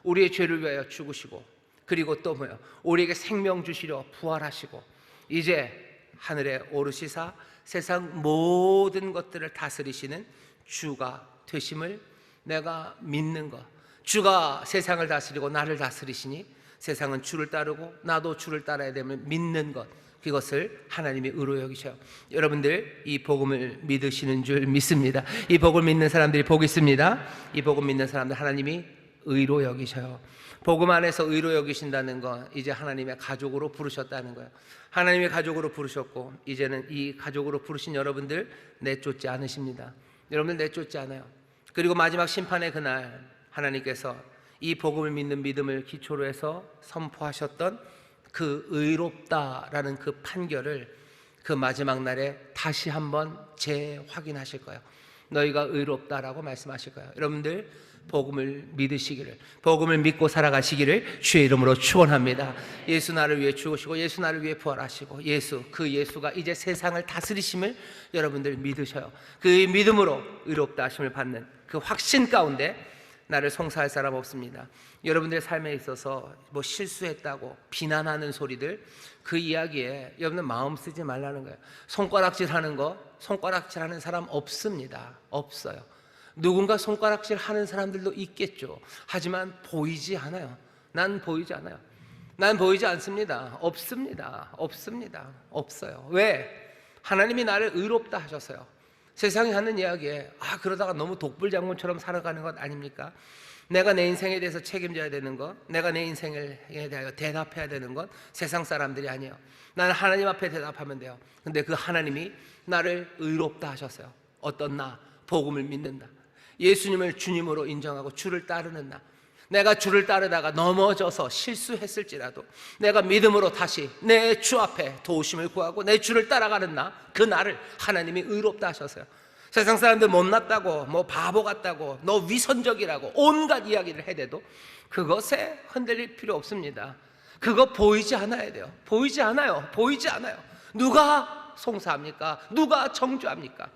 우리의 죄를 위하여 죽으시고, 그리고 또 뭐예요? 우리에게 생명 주시려 부활하시고, 이제 하늘에 오르시사 세상 모든 것들을 다스리시는 주가 되심을 내가 믿는 것. 주가 세상을 다스리고 나를 다스리시니 세상은 주를 따르고 나도 주를 따라야 됨을 믿는 것, 그것을 하나님이 의로 여기셔요. 여러분들 이 복음을 믿으시는 줄 믿습니다. 이 복음을 믿는 사람들이 복 있습니다. 이 복음 믿는 사람들 하나님이 의로 여기셔요. 복음 안에서 의로 여기신다는 건 이제 하나님의 가족으로 부르셨다는 거예요. 하나님의 가족으로 부르셨고 이제는 이 가족으로 부르신 여러분들 내쫓지 않으십니다. 여러분들 내쫓지 않아요. 그리고 마지막 심판의 그날 하나님께서 이 복음을 믿는 믿음을 기초로 해서 선포하셨던 그 의롭다라는 그 판결을 그 마지막 날에 다시 한번 재확인하실 거예요. 너희가 의롭다라고 말씀하실 거예요. 여러분들 복음을 믿으시기를, 복음을 믿고 살아가시기를 주의 이름으로 축원합니다. 예수 나를 위해 죽으시고 예수 나를 위해 부활하시고 그 예수가 이제 세상을 다스리심을 여러분들 믿으셔요. 그 믿음으로 의롭다 하심을 받는 그 확신 가운데 나를 송사할 사람 없습니다. 여러분들의 삶에 있어서 뭐 실수했다고 비난하는 소리들, 그 이야기에 여러분들 마음 쓰지 말라는 거예요. 손가락질 하는 사람 없습니다. 없어요. 누군가 손가락질 하는 사람들도 있겠죠. 하지만 보이지 않아요. 난 보이지 않아요. 난 보이지 않습니다. 없습니다. 없어요. 왜? 하나님이 나를 의롭다 하셨어요. 세상이 하는 이야기에 그러다가 너무 독불장군처럼 살아가는 것 아닙니까? 내가 내 인생에 대해서 책임져야 되는 것, 내가 내 인생에 대하여 대답해야 되는 것 세상 사람들이 아니에요. 나는 하나님 앞에 대답하면 돼요. 근데 그 하나님이 나를 의롭다 하셨어요. 어떤 나? 복음을 믿는다. 예수님을 주님으로 인정하고 주를 따르는 나. 내가 주를 따르다가 넘어져서 실수했을지라도 내가 믿음으로 다시 내 주 앞에 도우심을 구하고 내 주를 따라가는 나, 그 나를 하나님이 의롭다 하셨어요. 세상 사람들 못났다고, 뭐 바보 같다고, 너 위선적이라고 온갖 이야기를 해대도 그것에 흔들릴 필요 없습니다. 그거 보이지 않아야 돼요. 보이지 않아요. 누가 송사합니까? 누가 정죄합니까?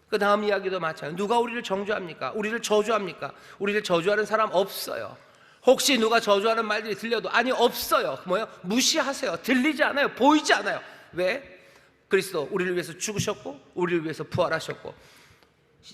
그 다음 이야기도 마찬가지예요. 누가 우리를 정죄합니까? 우리를 저주합니까? 우리를 저주하는 사람 없어요. 혹시 누가 저주하는 말들이 들려도 없어요. 무시하세요. 들리지 않아요. 보이지 않아요. 왜? 그리스도 우리를 위해서 죽으셨고 우리를 위해서 부활하셨고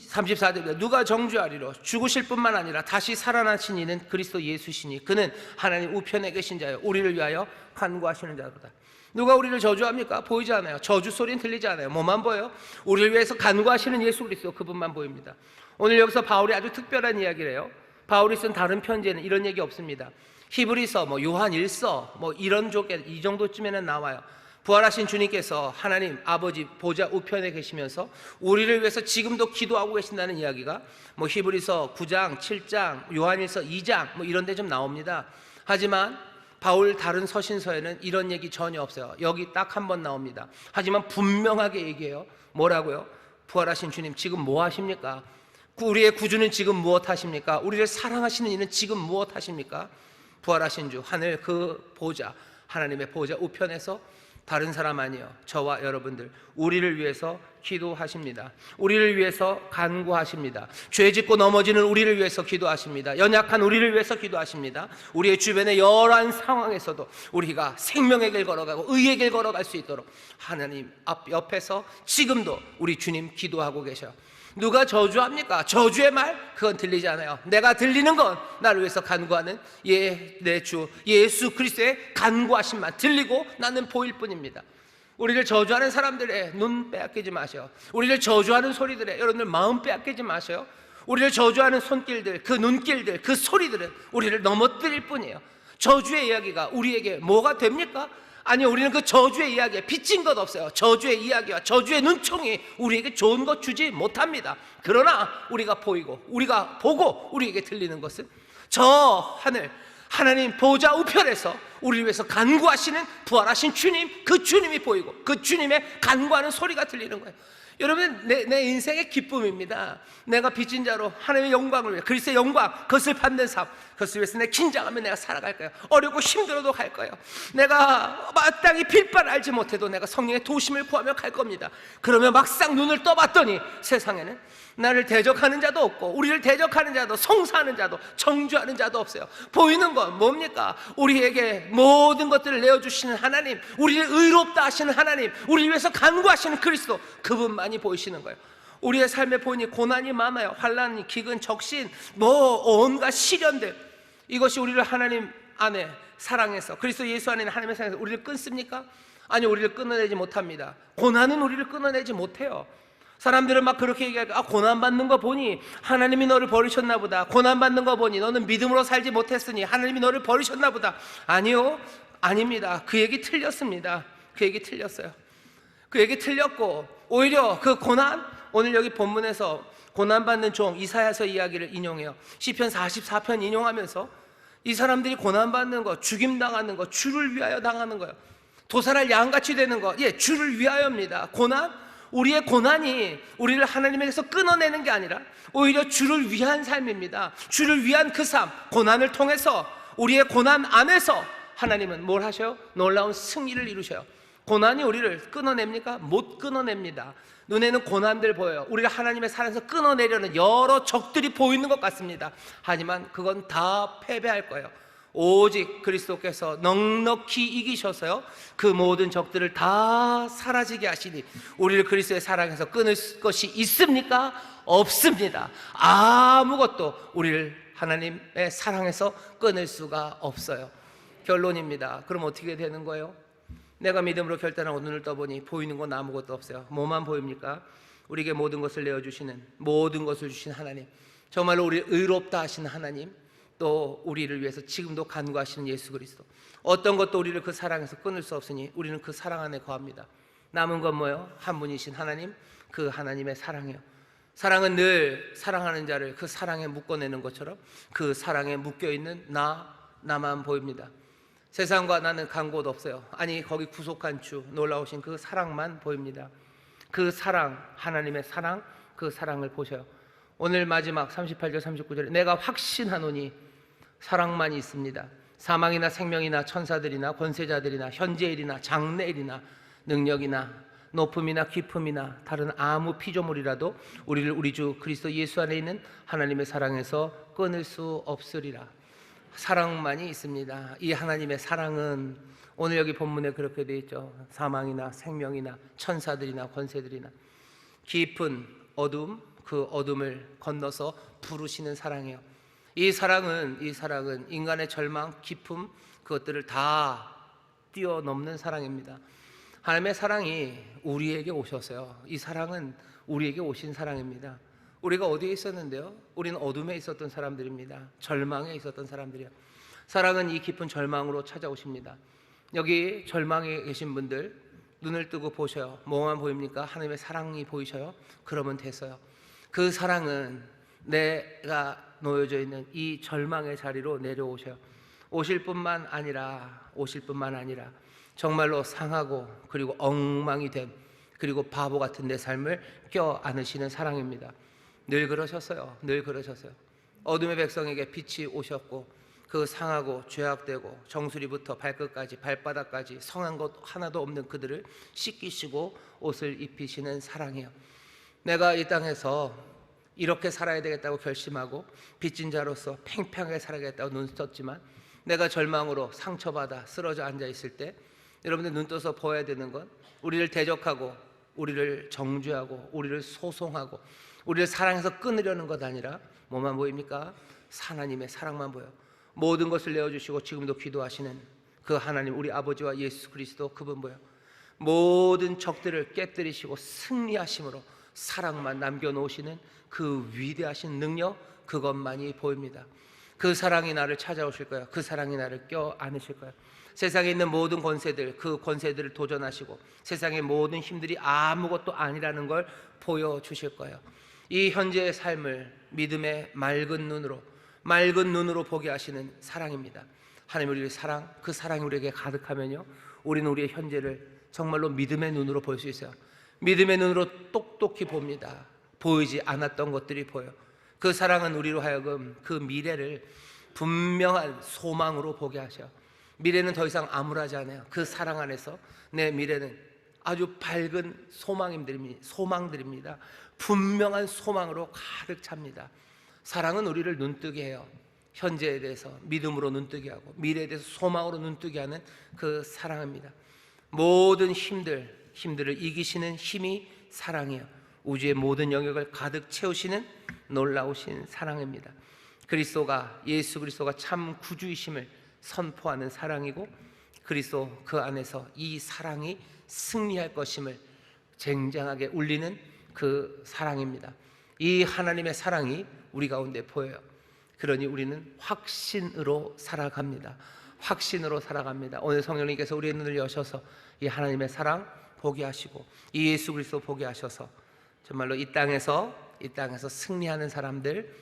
34절에 누가 정죄하리로? 죽으실 뿐만 아니라 다시 살아나신 이는 그리스도 예수시니 그는 하나님 우편에 계신 자요 우리를 위하여 간구하시는 자로다. 누가 우리를 저주합니까? 보이지 않아요. 저주 소리는 들리지 않아요. 뭐만 보여요? 우리를 위해서 간구하시는 예수 그리스도, 그분만 보입니다. 오늘 여기서 바울이 아주 특별한 이야기를 해요. 바울이 쓴 다른 편지에는 이런 얘기 없습니다. 히브리서, 요한일서 이런 쪽에 이 정도쯤에는 나와요. 부활하신 주님께서 하나님 아버지 보좌 우편에 계시면서 우리를 위해서 지금도 기도하고 계신다는 이야기가 히브리서 9장, 7장, 요한일서 2장 이런 데 좀 나옵니다. 하지만 바울 다른 서신서에는 이런 얘기 전혀 없어요. 여기 딱 한 번 나옵니다. 하지만 분명하게 얘기해요. 뭐라고요? 부활하신 주님 지금 뭐 하십니까? 우리의 구주는 지금 무엇 하십니까? 우리를 사랑하시는 이는 지금 무엇 하십니까? 부활하신 주 하늘 그 보좌, 하나님의 보좌 우편에서 다른 사람 아니요, 저와 여러분들 우리를 위해서 기도하십니다. 우리를 위해서 간구하십니다. 죄 짓고 넘어지는 우리를 위해서 기도하십니다. 연약한 우리를 위해서 기도하십니다. 우리의 주변의 여러한 상황에서도 우리가 생명의 길 걸어가고 의의 길 걸어갈 수 있도록 하나님 옆에서 지금도 우리 주님 기도하고 계셔요. 누가 저주합니까? 저주의 말? 그건 들리지 않아요. 내가 들리는 건 나를 위해서 간구하는 내 주 예수 그리스도의 간구하심만 들리고 나는 보일 뿐입니다. 우리를 저주하는 사람들의 눈 빼앗기지 마세요. 우리를 저주하는 소리들에 여러분들 마음 빼앗기지 마세요. 우리를 저주하는 손길들, 그 눈길들, 그 소리들은 우리를 넘어뜨릴 뿐이에요. 저주의 이야기가 우리에게 뭐가 됩니까? 아니, 우리는 그 저주의 이야기에 빚진 것 없어요. 저주의 이야기와 저주의 눈총이 우리에게 좋은 것 주지 못합니다. 그러나 우리가 보고 우리에게 들리는 것은 저 하나님 보좌 우편에서 우리를 위해서 간구하시는 부활하신 주님, 그 주님이 보이고 그 주님의 간구하는 소리가 들리는 거예요. 여러분, 내 인생의 기쁨입니다. 내가 빚진 자로 하나님의 영광을 위해, 그리스도의 영광, 그것을 받는 삶, 그것을 위해서 내 긴장하며 내가 살아갈 거예요. 어렵고 힘들어도 갈 거예요. 내가 마땅히 빌바를 알지 못해도 내가 성령의 도심을 구하며 갈 겁니다. 그러면 막상 눈을 떠봤더니 세상에는 나를 대적하는 자도 없고 우리를 대적하는 자도, 송사하는 자도, 정죄하는 자도 없어요. 보이는 건 뭡니까? 우리에게 모든 것들을 내어주시는 하나님, 우리를 의롭다 하시는 하나님, 우리를 위해서 간구하시는 그리스도, 그분만이 보이시는 거예요. 우리의 삶에 보니 고난이 많아요. 환난, 기근, 적신, 온갖 시련들, 이것이 우리를 하나님 안에 사랑해서, 그리스도 예수 안에 하나님의 사랑에서 우리를 끊습니까? 아니, 우리를 끊어내지 못합니다. 고난은 우리를 끊어내지 못해요. 사람들은 막 그렇게 얘기하고, 고난받는 거 보니 하나님이 너를 버리셨나 보다. 고난받는 거 보니 너는 믿음으로 살지 못했으니 하나님이 너를 버리셨나 보다. 아니요, 아닙니다. 그 얘기 틀렸습니다. 그 얘기 틀렸어요. 그 얘기 틀렸고, 오히려 그 고난, 오늘 여기 본문에서 고난받는 종 이사야서 이야기를 인용해요. 시편 44편 인용하면서 이 사람들이 고난받는 거, 죽임당하는 거, 주를 위하여 당하는 거예요. 도살할 양같이 되는 거, 주를 위하여입니다. 우리의 고난이 우리를 하나님에게서 끊어내는 게 아니라 오히려 주를 위한 삶입니다. 주를 위한 그 삶, 고난을 통해서 우리의 고난 안에서 하나님은 뭘 하셔요? 놀라운 승리를 이루셔요. 고난이 우리를 끊어냅니까? 못 끊어냅니다. 눈에는 고난들 보여요. 우리를 하나님의 사랑에서 끊어내려는 여러 적들이 보이는 것 같습니다. 하지만 그건 다 패배할 거예요. 오직 그리스도께서 넉넉히 이기셔서요, 그 모든 적들을 다 사라지게 하시니 우리를 그리스도의 사랑에서 끊을 것이 있습니까? 없습니다. 아무것도 우리를 하나님의 사랑에서 끊을 수가 없어요. 결론입니다. 그럼 어떻게 되는 거예요? 내가 믿음으로 결단하고 눈을 떠보니 보이는 건 아무것도 없어요. 뭐만 보입니까? 우리에게 모든 것을 내어주시는, 모든 것을 주신 하나님, 정말로 우리를 의롭다 하신 하나님, 또 우리를 위해서 지금도 간구하시는 예수 그리스도, 어떤 것도 우리를 그 사랑에서 끊을 수 없으니 우리는 그 사랑 안에 거합니다. 남은 건 뭐예요? 한 분이신 하나님, 그 하나님의 사랑이요. 사랑은 늘 사랑하는 자를 그 사랑에 묶어내는 것처럼 그 사랑에 묶여있는 나만 보입니다. 세상과 나는 간 곳 없어요. 아니, 거기 구속한 주, 놀라우신 그 사랑만 보입니다. 그 사랑, 하나님의 사랑, 그 사랑을 보셔요. 오늘 마지막 38절 39절에 내가 확신하노니 사랑만이 있습니다. 사망이나 생명이나 천사들이나 권세자들이나 현재일이나 장래일이나 능력이나 높음이나 깊음이나 다른 아무 피조물이라도 우리를 우리 주 그리스도 예수 안에 있는 하나님의 사랑에서 끊을 수 없으리라. 사랑만이 있습니다. 이 하나님의 사랑은 오늘 여기 본문에 그렇게 되어 있죠. 사망이나 생명이나 천사들이나 권세들이나 깊은 어둠, 그 어둠을 건너서 부르시는 사랑이에요. 이 사랑은 인간의 절망, 기쁨, 그것들을 다 뛰어넘는 사랑입니다. 하나님의 사랑이 우리에게 오셨어요. 이 사랑은 우리에게 오신 사랑입니다. 우리가 어디에 있었는데요? 우리는 어둠에 있었던 사람들입니다. 절망에 있었던 사람들이요. 사랑은 이 깊은 절망으로 찾아오십니다. 여기 절망에 계신 분들 눈을 뜨고 보셔요. 뭐만 보입니까? 하나님의 사랑이 보이셔요? 그러면 됐어요. 그 사랑은 내가 놓여져 있는 이 절망의 자리로 내려오셔요. 오실 뿐만 아니라 정말로 상하고 그리고 엉망이 된, 그리고 바보 같은 내 삶을 껴안으시는 사랑입니다. 늘 그러셨어요. 어둠의 백성에게 빛이 오셨고 그 상하고 죄악되고 정수리부터 발끝까지 발바닥까지 성한 것 하나도 없는 그들을 씻기시고 옷을 입히시는 사랑이에요. 내가 이 땅에서 이렇게 살아야 되겠다고 결심하고 빚진 자로서 팽팽하게 살아야겠다고 눈떴지만 내가 절망으로 상처받아 쓰러져 앉아있을 때 여러분들 눈 떠서 보아야 되는 건 우리를 대적하고 우리를 정죄하고 우리를 소송하고 우리를 사랑해서 끊으려는 것 아니라 뭐만 보입니까? 하나님의 사랑만 보여. 모든 것을 내어주시고 지금도 기도하시는 그 하나님, 우리 아버지와 예수 그리스도, 그분 보여. 모든 적들을 깨뜨리시고 승리하심으로 사랑만 남겨놓으시는 그 위대하신 능력, 그것만이 보입니다. 그 사랑이 나를 찾아오실 거예요. 그 사랑이 나를 껴안으실 거예요. 세상에 있는 모든 권세들, 그 권세들을 도전하시고 세상의 모든 힘들이 아무것도 아니라는 걸 보여주실 거예요. 이 현재의 삶을 믿음의 맑은 눈으로 보게 하시는 사랑입니다. 하나님, 우리의 사랑, 그 사랑이 우리에게 가득하면요, 우리는 우리의 현재를 정말로 믿음의 눈으로 볼 수 있어요. 믿음의 눈으로 똑똑히 봅니다. 보이지 않았던 것들이 보여. 그 사랑은 우리로 하여금 그 미래를 분명한 소망으로 보게 하셔. 미래는 더 이상 암울하지 않아요. 그 사랑 안에서 내 미래는 아주 밝은 소망들입니다. 분명한 소망으로 가득 찹니다. 사랑은 우리를 눈뜨게 해요. 현재에 대해서 믿음으로 눈뜨게 하고 미래에 대해서 소망으로 눈뜨게 하는 그 사랑입니다. 모든 힘들을 이기시는 힘이 사랑이에요. 우주의 모든 영역을 가득 채우시는 놀라우신 사랑입니다. 예수 그리스도가 참 구주이심을 선포하는 사랑이고, 그리스도 그 안에서 이 사랑이 승리할 것임을 쟁쟁하게 울리는 그 사랑입니다. 이 하나님의 사랑이 우리 가운데 보여요. 그러니 우리는 확신으로 살아갑니다. 오늘 성령님께서 우리의 눈을 여셔서 이 하나님의 사랑 보게 하시고 이 예수 그리스도 보게 하셔서 정말로 이 땅에서 승리하는 사람들,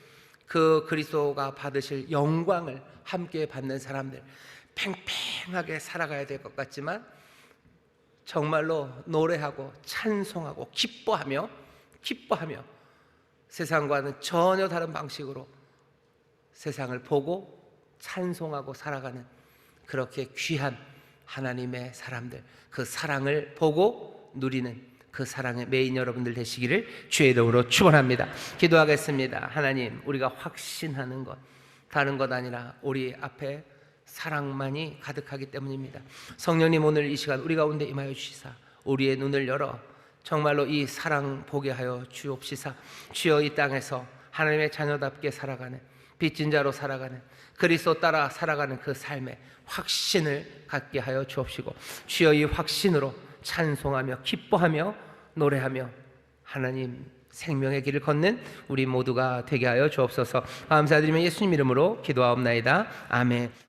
그 그리스도가 받으실 영광을 함께 받는 사람들, 팽팽하게 살아가야 될 것 같지만 정말로 노래하고 찬송하고 기뻐하며 세상과는 전혀 다른 방식으로 세상을 보고 찬송하고 살아가는 그렇게 귀한 하나님의 사람들, 그 사랑을 보고 누리는 그 사랑의 메인 여러분들 되시기를 주의 이름으로 축원합니다. 기도하겠습니다. 하나님, 우리가 확신하는 것 다른 것 아니라 우리 앞에 사랑만이 가득하기 때문입니다. 성령님, 오늘 이 시간 우리 가운데 임하여 주시사 우리의 눈을 열어 정말로 이 사랑 보게 하여 주옵시사. 주여, 이 땅에서 하나님의 자녀답게 살아가는, 빚진 자로 살아가는, 그리스도 따라 살아가는 그 삶에 확신을 갖게 하여 주옵시고, 주여, 이 확신으로 찬송하며 기뻐하며 노래하며 하나님 생명의 길을 걷는 우리 모두가 되게 하여 주옵소서. 감사드리며 예수님 이름으로 기도하옵나이다. 아멘.